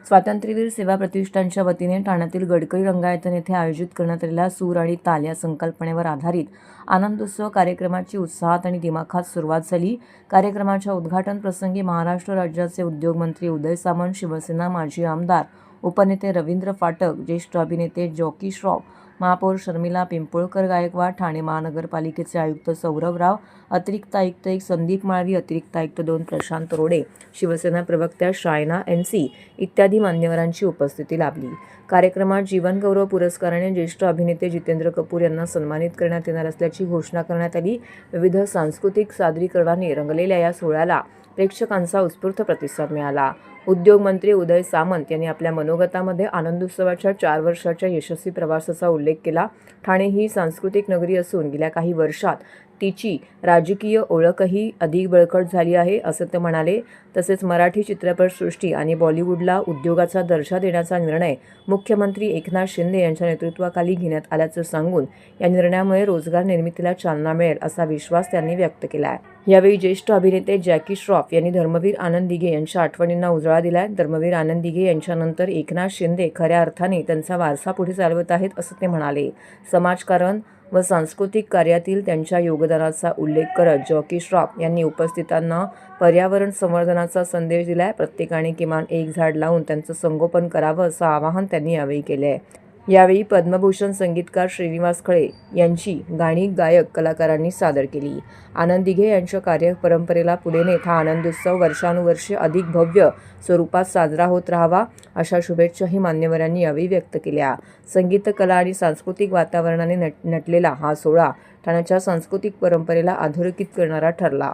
स्वातंत्र्यवीर सेवा प्रतिष्ठानच्या वतीने ठाण्यातील गडकरी रंगायतन येथे आयोजित करण्यात आलेल्या सूर आणि ताल या संकल्पनेवर आधारित आनंदोत्सव कार्यक्रमाची उत्साहात आणि दिमाखात सुरुवात झाली। कार्यक्रमाच्या उद्घाटन प्रसंगी महाराष्ट्र राज्याचे उद्योगमंत्री उदय सामंत, शिवसेना माजी आमदार उपनेते रवींद्र फाटक, ज्येष्ठ अभिनेते जॉकी श्रॉफ, महापौर शर्मिला पिंपळकर गायकवाड, ठाणे महानगरपालिकेचे आयुक्त सौरभ राव, अतिरिक्त आयुक्त 1 संदीप माळवी, अतिरिक्त आयुक्त 2 प्रशांत रोडे, शिवसेना प्रवक्त्या शायना एनसी इत्यादी मान्यवरांची उपस्थिती लाभली। कार्यक्रमात जीवनगौरव पुरस्काराने ज्येष्ठ अभिनेते जितेंद्र कपूर यांना सन्मानित करण्यात येणार असल्याची घोषणा करण्यात आली। विविध सांस्कृतिक सादरीकरणांनी रंगलेल्या या सोहळ्याला प्रेक्षकांचा उत्स्फूर्त प्रतिसाद मिळाला। उद्योगमंत्री उदय सामंत यांनी आपल्या मनोगतामध्ये आनंदोत्सवाच्या 4 वर्षाच्या यशस्वी प्रवासाचा उल्लेख केला। ठाणे ही सांस्कृतिक नगरी असून गेल्या काही वर्षात तिची राजकीय ओळखही अधिक बळकट झाली आहे, असं ते म्हणाले। तसेच मराठी चित्रपटसृष्टी आणि बॉलिवूडला उद्योगाचा दर्जा देण्याचा निर्णय मुख्यमंत्री एकनाथ शिंदे यांच्या नेतृत्वाखाली घेण्यात आल्याचं सांगून या निर्णयामुळे रोजगार निर्मितीला चालना मिळेल असा विश्वास त्यांनी व्यक्त केला आहे। यावेळी ज्येष्ठ अभिनेते जॉकी श्रॉफ यांनी धर्मवीर आनंद दिघे यांच्या आठवणींना उजाळा दिला। धर्मवीर आनंद दिघे यांच्यानंतर एकनाथ शिंदे खऱ्या अर्थाने त्यांचा वारसा पुढे चालवत आहेत, असं ते म्हणाले। समाजकारण व सांस्कृतिक कार्यातील त्यांच्या योगदानाचा उल्लेख करत जॉकी श्रॉफ यांनी उपस्थितांना पर्यावरण संवर्धनाचा संदेश दिलाय। प्रत्येकाने किमान 1 झाड लावून त्यांचं संगोपन करावं असं आवाहन त्यांनी यावेळी केले आहे। यावेळी पद्मभूषण संगीतकार श्रीनिवास खळे यांची गाणी गायक कलाकारांनी सादर केली। आनंद दिघे यांच्या कार्यपरंपरेला पुढे नेत हा आनंदोत्सव वर्षानुवर्षे अधिक भव्य स्वरूपात साजरा होत राहावा अशा शुभेच्छाही मान्यवरांनी यावेळी व्यक्त केल्या। संगीत, कला आणि सांस्कृतिक वातावरणाने नटलेला हा सोहळा ठाण्याच्या सांस्कृतिक परंपरेला अधोरेखित करणारा ठरला।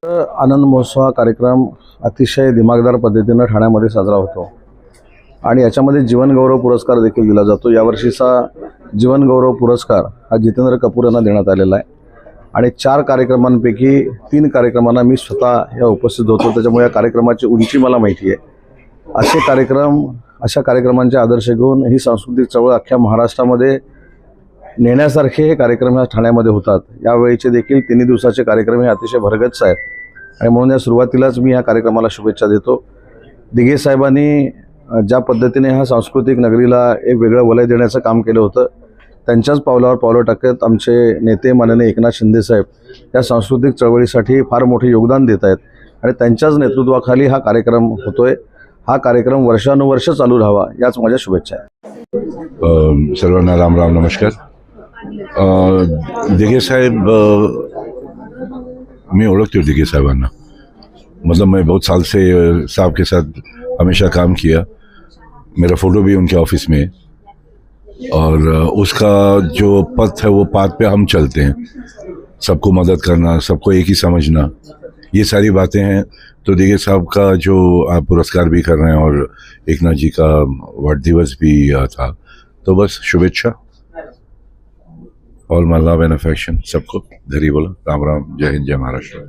आनंद महोत्सव हा कार्यक्रम अतिशय दिमागदार पद्धतीने ठाण्यामध्ये साजरा होतो आणि याच्यामध्ये जीवनगौरव पुरस्कार देखील दिला जातो। यावर्षीचा जीवनगौरव पुरस्कार हा जितेंद्र कपूर यांना देण्यात आलेला आहे आणि 4 कार्यक्रमांपैकी 3 कार्यक्रमांना मी स्वतः या उपस्थित होतो, त्याच्यामुळे या कार्यक्रमाची उंची मला माहिती आहे। अशा कार्यक्रमांचे आदर्श घेऊन ही सांस्कृतिक चळवळ अख्ख्या महाराष्ट्रामध्ये नेण्यासारखे हे कार्यक्रम या ठाण्यामध्ये होतात। यावेळीचे देखील 3 दिवसाचे कार्यक्रम हे अतिशय भरगच्च आहेत आणि म्हणून या सुरुवातीलाच मी या कार्यक्रमाला शुभेच्छा देतो। दिघे साहेबांनी ज्या पद्धतीने ह्या सांस्कृतिक नगरीला एक वेगळं वलय देण्याचं काम केलं होतं, त्यांच्याच पावलावर पावलं टाकत आमचे नेते माननीय एकनाथ शिंदे साहेब या सांस्कृतिक चळवळीसाठी फार मोठे योगदान देत आहेत आणि त्यांच्याच नेतृत्वाखाली हा कार्यक्रम होतोय। हा कार्यक्रम वर्षानुवर्ष चालू राहावा याच माझ्या शुभेच्छा आहेत। सर्वांना राम राम, नमस्कार। दिघे साहेब, मैं ओळखती हूँ दिघे साहबाना, मतलब मैं बहुत साल से साहब के साथ हमेशा काम किया। मेरा फ़ोटो भी उनके ऑफिस में है और उसका जो पथ है वो पाथ पे हम चलते हैं। सबको मदद करना, सबको एक ही समझना, ये सारी बातें हैं। तो दिघे साहब का जो आप पुरस्कार भी कर रहे हैं और एकनाथ जी का वाट दिवस भी था, तो बस शुभेच्छा। ऑल माय लव एंड अफेक्शन सबको। धरी बोला, राम राम, जय हिंद, जय महाराष्ट्र।